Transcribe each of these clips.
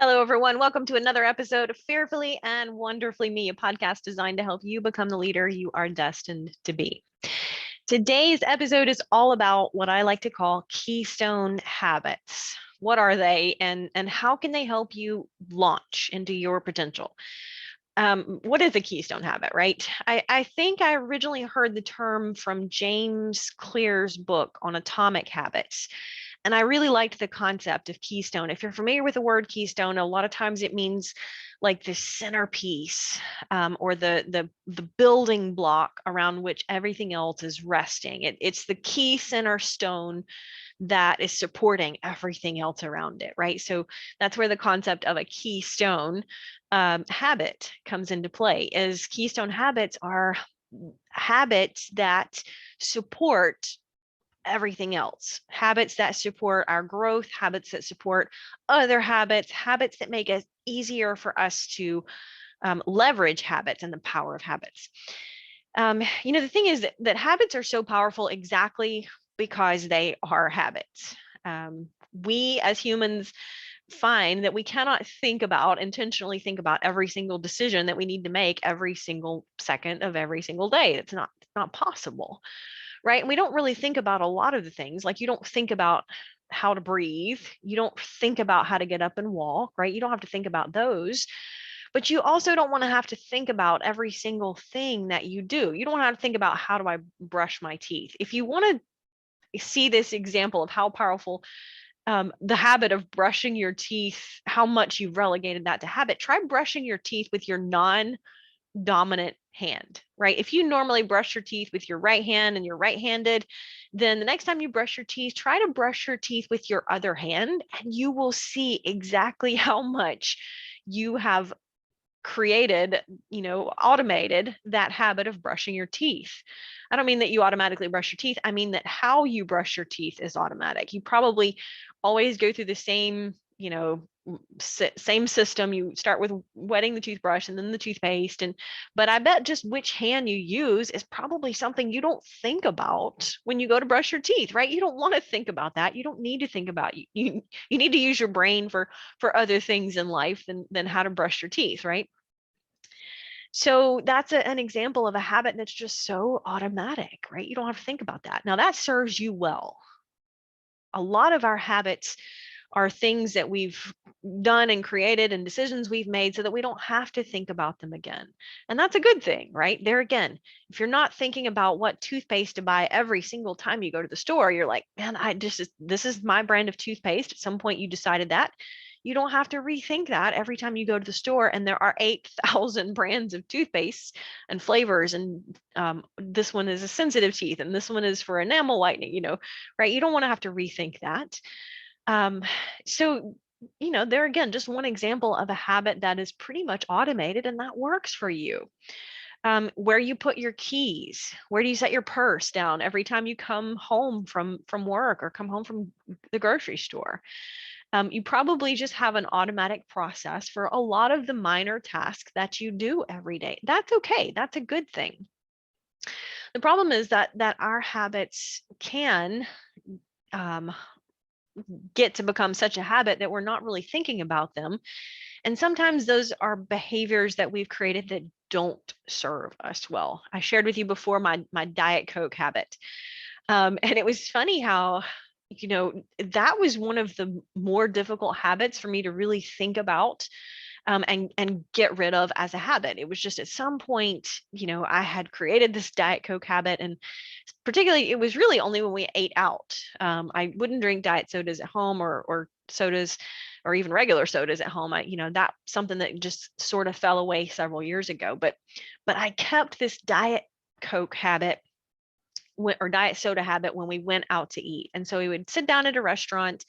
Hello, everyone. Welcome to another episode of Fearfully and Wonderfully Me, a podcast designed to help you become the leader you are destined to be. Today's episode is all about what I like to call Keystone Habits. What are they, and how can they help you launch into your potential? What is a keystone habit, right? I think I originally heard the term from James Clear's book on atomic habits. And I really liked the concept of keystone. If you're familiar with the word keystone, a lot of times it means like the centerpiece, or the building block around which everything else is resting. It's the key center stone that is supporting everything else around it, right? So that's where the concept of a keystone habit comes into play. Is keystone habits are habits that support everything else, habits that support our growth, habits that support other habits, habits that make it easier for us to leverage habits and the power of habits. The thing is that habits are so powerful exactly because they are habits. We as humans find that we cannot intentionally think about every single decision that we need to make every single second of every single day. It's not possible, right? And we don't really think about a lot of the things. Like, you don't think about how to breathe. You don't think about how to get up and walk, right? You don't have to think about those. But you also don't want to have to think about every single thing that you do. You don't have to think about, how do I brush my teeth? If you want to see this example of how powerful the habit of brushing your teeth, how much you've relegated that to habit, try brushing your teeth with your non-dominant hand, right? If you normally brush your teeth with your right hand and you're right-handed, then the next time you brush your teeth, try to brush your teeth with your other hand, and you will see exactly how much you have created, automated that habit of brushing your teeth. I don't mean that you automatically brush your teeth. I mean that how you brush your teeth is automatic. You probably always go through the same, same system. You start with wetting the toothbrush and then the toothpaste. But I bet just which hand you use is probably something you don't think about when you go to brush your teeth, right? You don't want to think about that. You don't need to think about you need to use your brain for other things in life than how to brush your teeth, right? So that's an example of a habit that's just so automatic, right? You don't have to think about that. Now, that serves you well. A lot of our habits are things that we've done and created and decisions we've made so that we don't have to think about them again. And that's a good thing, right? There again, if you're not thinking about what toothpaste to buy every single time you go to the store, you're like, man, this is my brand of toothpaste. At some point you decided that. You don't have to rethink that every time you go to the store. And there are 8,000 brands of toothpaste and flavors. And this one is a sensitive teeth, and this one is for enamel whitening, right? You don't want to have to rethink that. Um, so, there again, just one example of a habit that is pretty much automated and that works for you. Where you put your keys, where do you set your purse down every time you come home from work or come home from the grocery store? You probably just have an automatic process for a lot of the minor tasks that you do every day. That's okay. That's a good thing. The problem is that our habits can um, get to become such a habit that we're not really thinking about them. And sometimes those are behaviors that we've created that don't serve us well. I shared with you before my Diet Coke habit. And it was funny how, that was one of the more difficult habits for me to really think about, and get rid of as a habit. It was just at some point, I had created this Diet Coke habit, and particularly it was really only when we ate out. I wouldn't drink diet sodas at home, or sodas, or even regular sodas at home. That's something that just sort of fell away several years ago. But I kept this Diet Coke habit, or diet soda habit, when we went out to eat. And so we would sit down at a restaurant,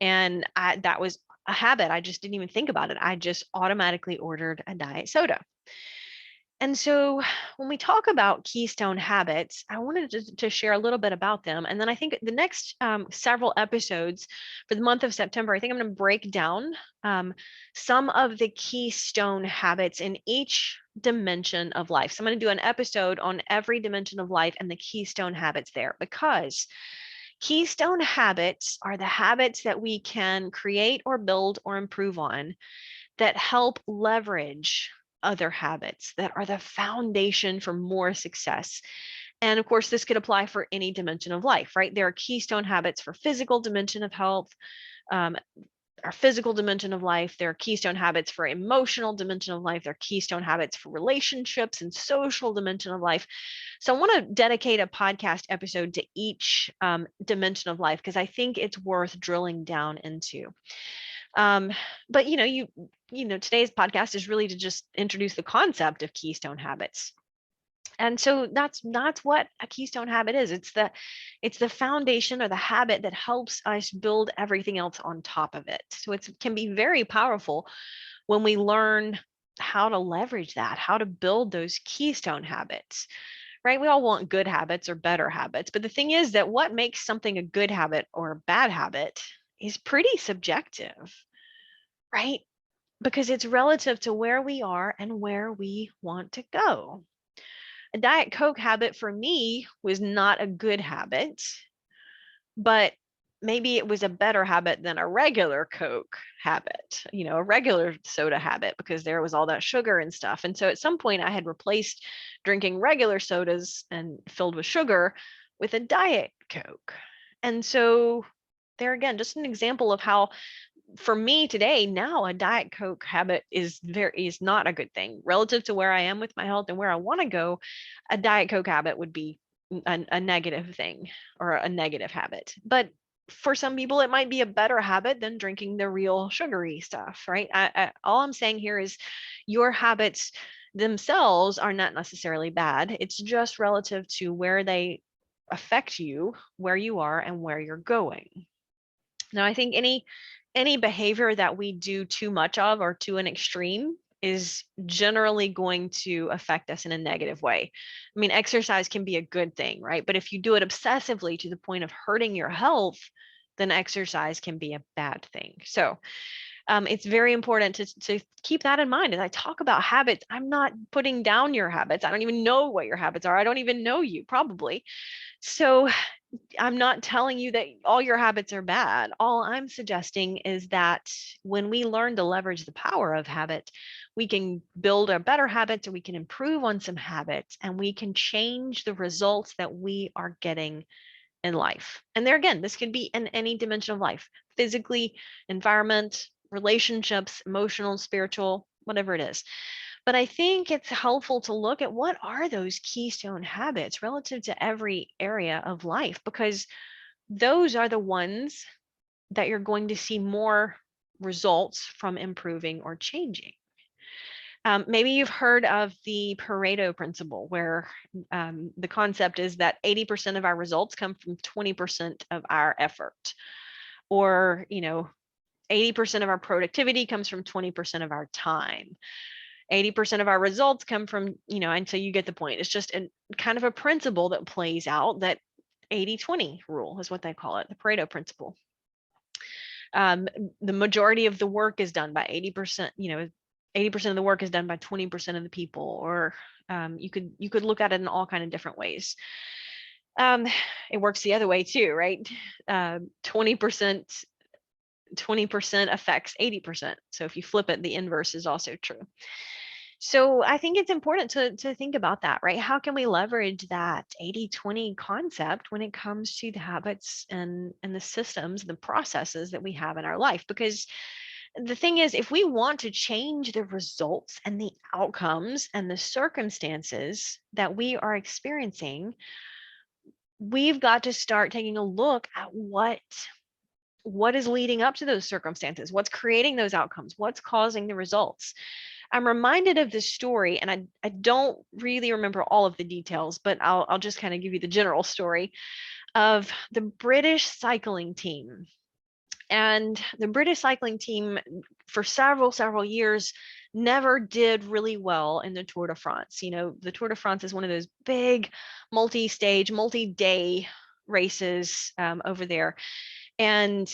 and that was a habit. I just didn't even think about it. I just automatically ordered a diet soda. And so when we talk about keystone habits, I wanted to share a little bit about them. And then I think the next several episodes for the month of September, I think I'm going to break down some of the keystone habits in each dimension of life. So I'm going to do an episode on every dimension of life and the keystone habits there, because Keystone habits are the habits that we can create or build or improve on that help leverage other habits that are the foundation for more success. And of course, this could apply for any dimension of life, right? There are keystone habits for physical dimension of health, um, our physical dimension of life. There are keystone habits for emotional dimension of life. There are keystone habits for relationships and social dimension of life. So I want to dedicate a podcast episode to each dimension of life because I think it's worth drilling down into. Um, but today's podcast is really to just introduce the concept of keystone habits. And so that's what a keystone habit is. It's the foundation or the habit that helps us build everything else on top of it. So it can be very powerful when we learn how to leverage that, how to build those keystone habits, right? We all want good habits or better habits, but the thing is that what makes something a good habit or a bad habit is pretty subjective, right? Because it's relative to where we are and where we want to go. A Diet Coke habit for me was not a good habit, but maybe it was a better habit than a regular Coke habit, a regular soda habit, because there was all that sugar and stuff. And so at some point I had replaced drinking regular sodas and filled with sugar with a Diet Coke. And so there again, just an example of how for me today now a Diet Coke habit is not a good thing relative to where I am with my health and where I want to go. A Diet Coke habit would be a negative thing or a negative habit, but for some people it might be a better habit than drinking the real sugary stuff, right? All I'm saying here is your habits themselves are not necessarily bad. It's just relative to where they affect you, where you are, and where you're going. Now, I think any behavior that we do too much of or to an extreme is generally going to affect us in a negative way. I mean, exercise can be a good thing, right? But if you do it obsessively to the point of hurting your health, then exercise can be a bad thing. So it's very important to keep that in mind. As I talk about habits, I'm not putting down your habits. I don't even know what your habits are. I don't even know you, probably. So I'm not telling you that all your habits are bad. All I'm suggesting is that when we learn to leverage the power of habit, we can build a better habits, or we can improve on some habits, and we can change the results that we are getting in life. And there again, this could be in any dimension of life: physically, environment, relationships, emotional, spiritual, whatever it is. But I think it's helpful to look at what are those keystone habits relative to every area of life, because those are the ones that you're going to see more results from improving or changing. Maybe you've heard of the Pareto Principle, where the concept is that 80% of our results come from 20% of our effort, or 80% of our productivity comes from 20% of our time. 80% of our results come from, and so you get the point. It's just kind of a principle that plays out, that 80-20 rule is what they call it, the Pareto Principle. The majority of the work is done by 80%, 80% of the work is done by 20% of the people, or you could look at it in all kind of different ways. It works the other way too, right? 20% affects 80%. So if you flip it, the inverse is also true. So I think it's important to think about that, right? How can we leverage that 80-20 concept when it comes to the habits and the systems, the processes that we have in our life? Because the thing is, if we want to change the results and the outcomes and the circumstances that we are experiencing, we've got to start taking a look at what is leading up to those circumstances, what's creating those outcomes, what's causing the results. I'm reminded of this story, and I don't really remember all of the details, but I'll just kind of give you the general story of the British cycling team. And the British cycling team for several years never did really well in the Tour de France. The Tour de France is one of those big multi-stage, multi-day races over there. And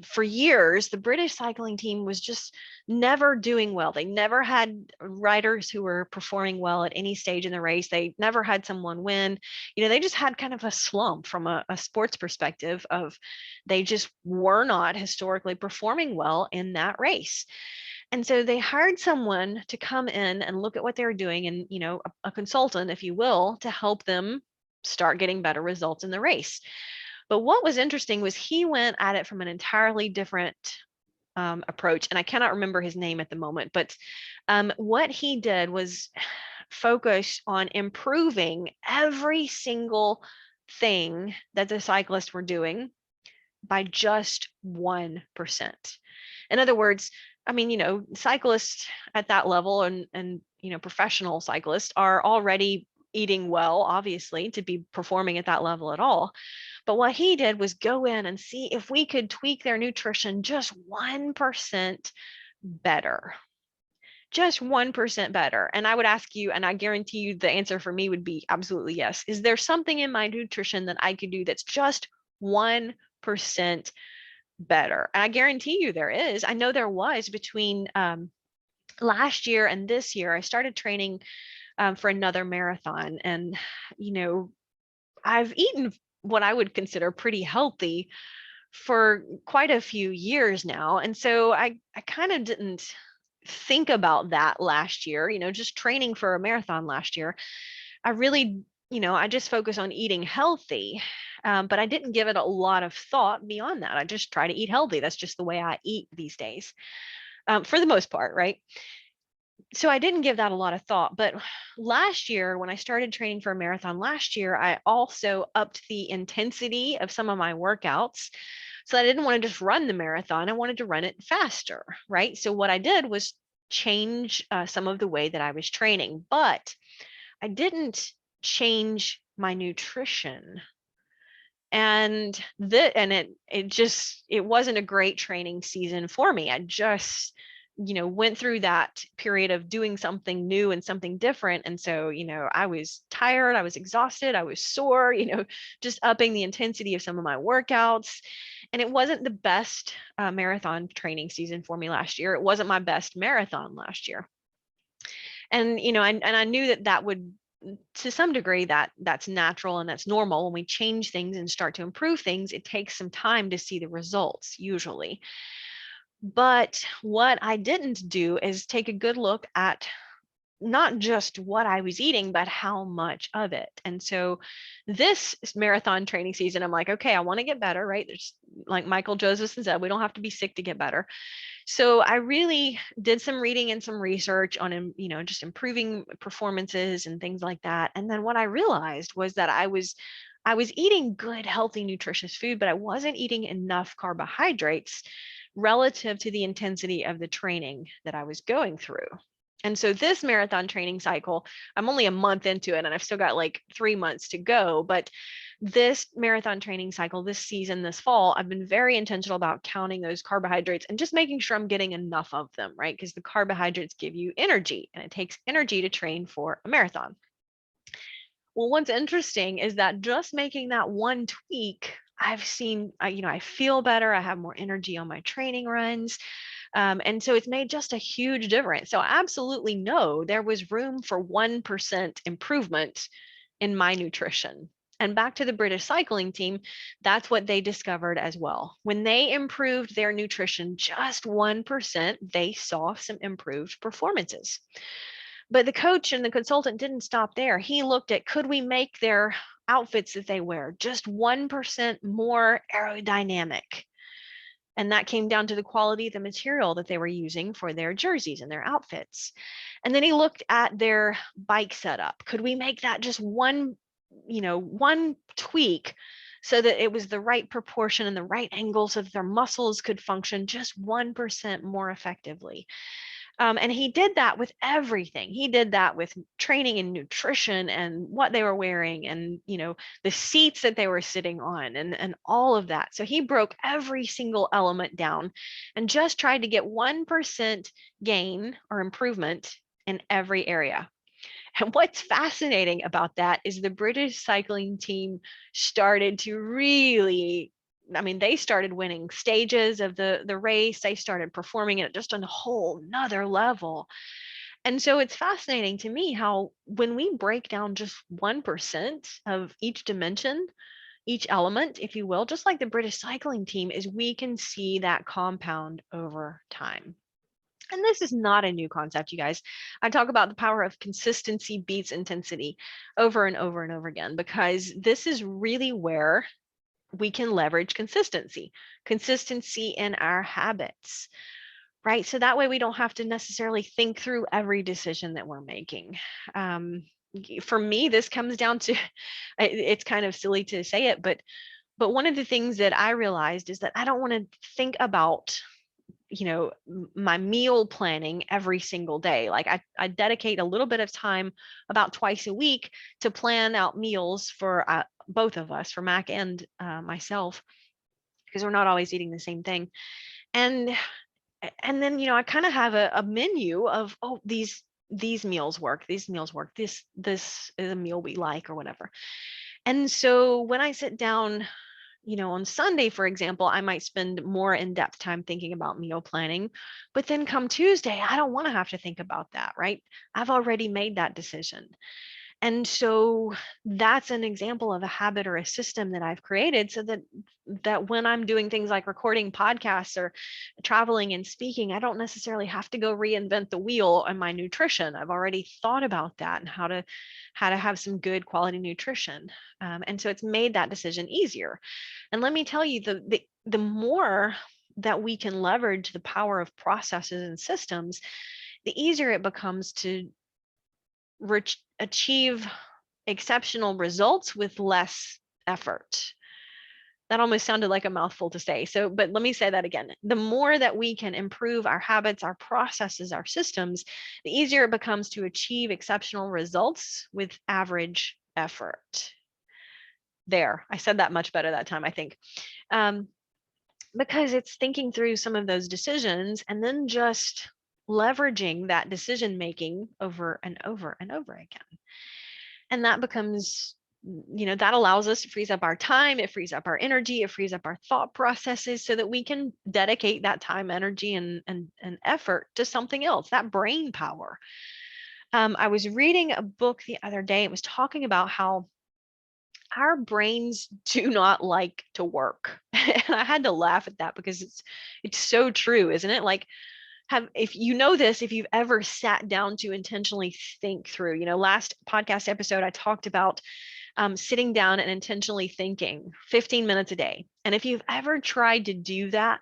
for years, the British cycling team was just never doing well. They never had riders who were performing well at any stage in the race. They never had someone win. They just had kind of a slump from a sports perspective of they just were not historically performing well in that race. And so they hired someone to come in and look at what they were doing and, a consultant, if you will, to help them start getting better results in the race. But what was interesting was he went at it from an entirely different approach. And I cannot remember his name at the moment, but what he did was focus on improving every single thing that the cyclists were doing by just 1%. In other words, I mean, cyclists at that level and professional cyclists are already eating well, obviously, to be performing at that level at all. But what he did was go in and see if we could tweak their nutrition just 1% better. Just 1% better. And I would ask you, and I guarantee you the answer for me would be absolutely yes. Is there something in my nutrition that I could do that's just 1% better? And I guarantee you there is. I know there was between last year and this year. I started training for another marathon. And, I've eaten what I would consider pretty healthy for quite a few years now. And so I kind of didn't think about that last year, just training for a marathon last year. I really, I just focus on eating healthy. But I didn't give it a lot of thought beyond that. I just try to eat healthy. That's just the way I eat these days, for the most part, right? So I didn't give that a lot of thought. But last year, when I started training for a marathon last year, I also upped the intensity of some of my workouts. So I didn't want to just run the marathon. I wanted to run it faster, right? So what I did was change some of the way that I was training, but I didn't change my nutrition. And it wasn't a great training season for me. I just went through that period of doing something new and something different. And so I was tired, I was exhausted, I was sore, just upping the intensity of some of my workouts. And it wasn't the best marathon training season for me last year. It wasn't my best marathon last year. And I knew that would, to some degree, that's natural and that's normal. When we change things and start to improve things, it takes some time to see the results usually. But what I didn't do is take a good look at not just what I was eating, but how much of it. And so this marathon training season, I'm like, okay, I want to get better, right? There's, like Michael Josephson said, we don't have to be sick to get better. So I really did some reading and some research on, just improving performances and things like that. And then what I realized was that I was eating good, healthy, nutritious food, but I wasn't eating enough carbohydrates relative to the intensity of the training that I was going through. And so this marathon training cycle, I'm only a month into it and I've still got like 3 months to go. But this marathon training cycle, this season, this fall, I've been very intentional about counting those carbohydrates and just making sure I'm getting enough of them, right? Because the carbohydrates give you energy and it takes energy to train for a marathon. Well, what's interesting is that just making that one tweak, I've seen, I feel better. I have more energy on my training runs. And so it's made just a huge difference. So I absolutely know there was room for 1% improvement in my nutrition. And back to the British cycling team, that's what they discovered as well. When they improved their nutrition just 1%, they saw some improved performances. But the coach and the consultant didn't stop there. He looked at, could we make their outfits that they wear just 1% more aerodynamic? And that came down to the quality of the material that they were using for their jerseys and their outfits. And then he looked at their bike setup. Could we make that just one tweak so that it was the right proportion and the right angle so that their muscles could function just 1% more effectively? And he did that with everything. He did that with training and nutrition and what they were wearing and, the seats that they were sitting on and all of that. So he broke every single element down and just tried to get 1% gain or improvement in every area. And what's fascinating about that is the British cycling team started to really I mean, they started winning stages of the race. They started performing at just on a whole nother level. And so it's fascinating to me how when we break down just 1% of each dimension, each element, if you will, just like the British cycling team, is we can see that compound over time. And this is not a new concept, you guys. I talk about the power of consistency beats intensity over and over and over again, because this is really where we can leverage consistency in our habits, right? So that way we don't have to necessarily think through every decision that we're making. For me, this comes down to, it's kind of silly to say it, but one of the things that I realized is that I don't want to think about my meal planning every single day. Like I dedicate a little bit of time about twice a week to plan out meals for both of us, for Mac and myself, because we're not always eating the same thing. And then I kind of have a menu of, oh, these meals work, this is a meal we like, or whatever. And so when I sit down, on Sunday, for example, I might spend more in-depth time thinking about meal planning, but then come Tuesday, I don't want to have to think about that, right? I've already made that decision. And so that's an example of a habit or a system that I've created, so that when I'm doing things like recording podcasts or traveling and speaking, I don't necessarily have to go reinvent the wheel on my nutrition. I've already thought about that and how to have some good quality nutrition. And so it's made that decision easier. And let me tell you, the more that we can leverage the power of processes and systems, the easier it becomes to achieve exceptional results with less effort. That almost sounded like a mouthful to say. So, but let me say that again. The more that we can improve our habits, our processes, our systems, the easier it becomes to achieve exceptional results with average effort. There, I said that much better that time, I think. Because it's thinking through some of those decisions and then just leveraging that decision making over and over and over again. And that becomes, that allows us to freeze up our time, it frees up our energy, it frees up our thought processes, so that we can dedicate that time, energy, and effort to something else, that brain power. I was reading a book the other day. It was talking about how our brains do not like to work. And I had to laugh at that, because it's so true, isn't it? Like, if you've ever sat down to intentionally think through, last podcast episode, I talked about sitting down and intentionally thinking 15 minutes a day. And if you've ever tried to do that,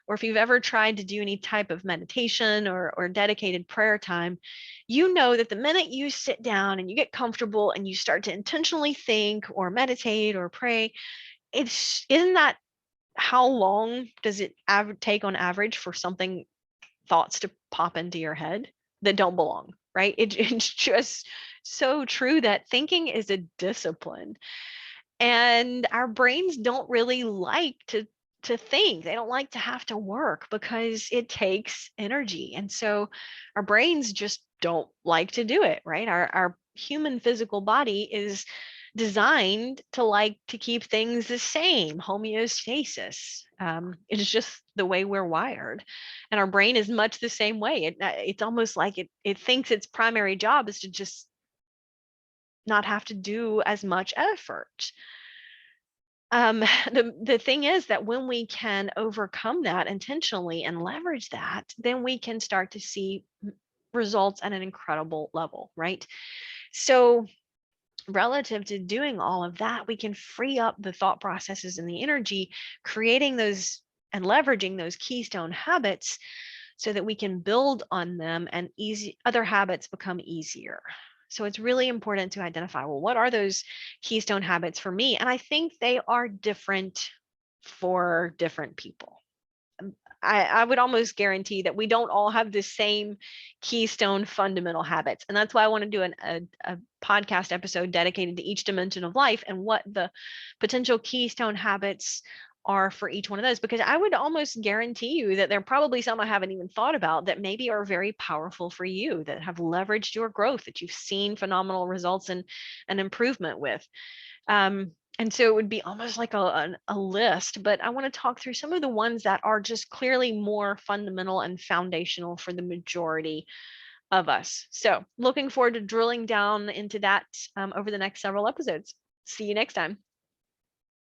or if you've ever tried to do any type of meditation or dedicated prayer time, you know that the minute you sit down and you get comfortable and you start to intentionally think or meditate or pray, isn't that how long does it take on average for thoughts to pop into your head that don't belong, right? It's just so true that thinking is a discipline, and our brains don't really like to think. They don't like to have to work because it takes energy. And so our brains just don't like to do it, right? Our human physical body is designed to keep things the same, homeostasis. It's just the way we're wired, and our brain is much the same way. It's almost like it thinks its primary job is to just not have to do as much effort. The thing is that when we can overcome that intentionally and leverage that, then we can start to see results at an incredible level, right? So relative to doing all of that, we can free up the thought processes and the energy, creating those and leveraging those keystone habits, so that we can build on them and other habits become easier. So it's really important to identify, well, what are those keystone habits for me? And I think they are different for different people. I would almost guarantee that we don't all have the same keystone fundamental habits. And that's why I want to do a podcast episode dedicated to each dimension of life and what the potential keystone habits are for each one of those, because I would almost guarantee you that there are probably some I haven't even thought about that maybe are very powerful for you, that have leveraged your growth, that you've seen phenomenal results and improvement with. And so it would be almost like a list, but I want to talk through some of the ones that are just clearly more fundamental and foundational for the majority of us. So looking forward to drilling down into that over the next several episodes. See you next time.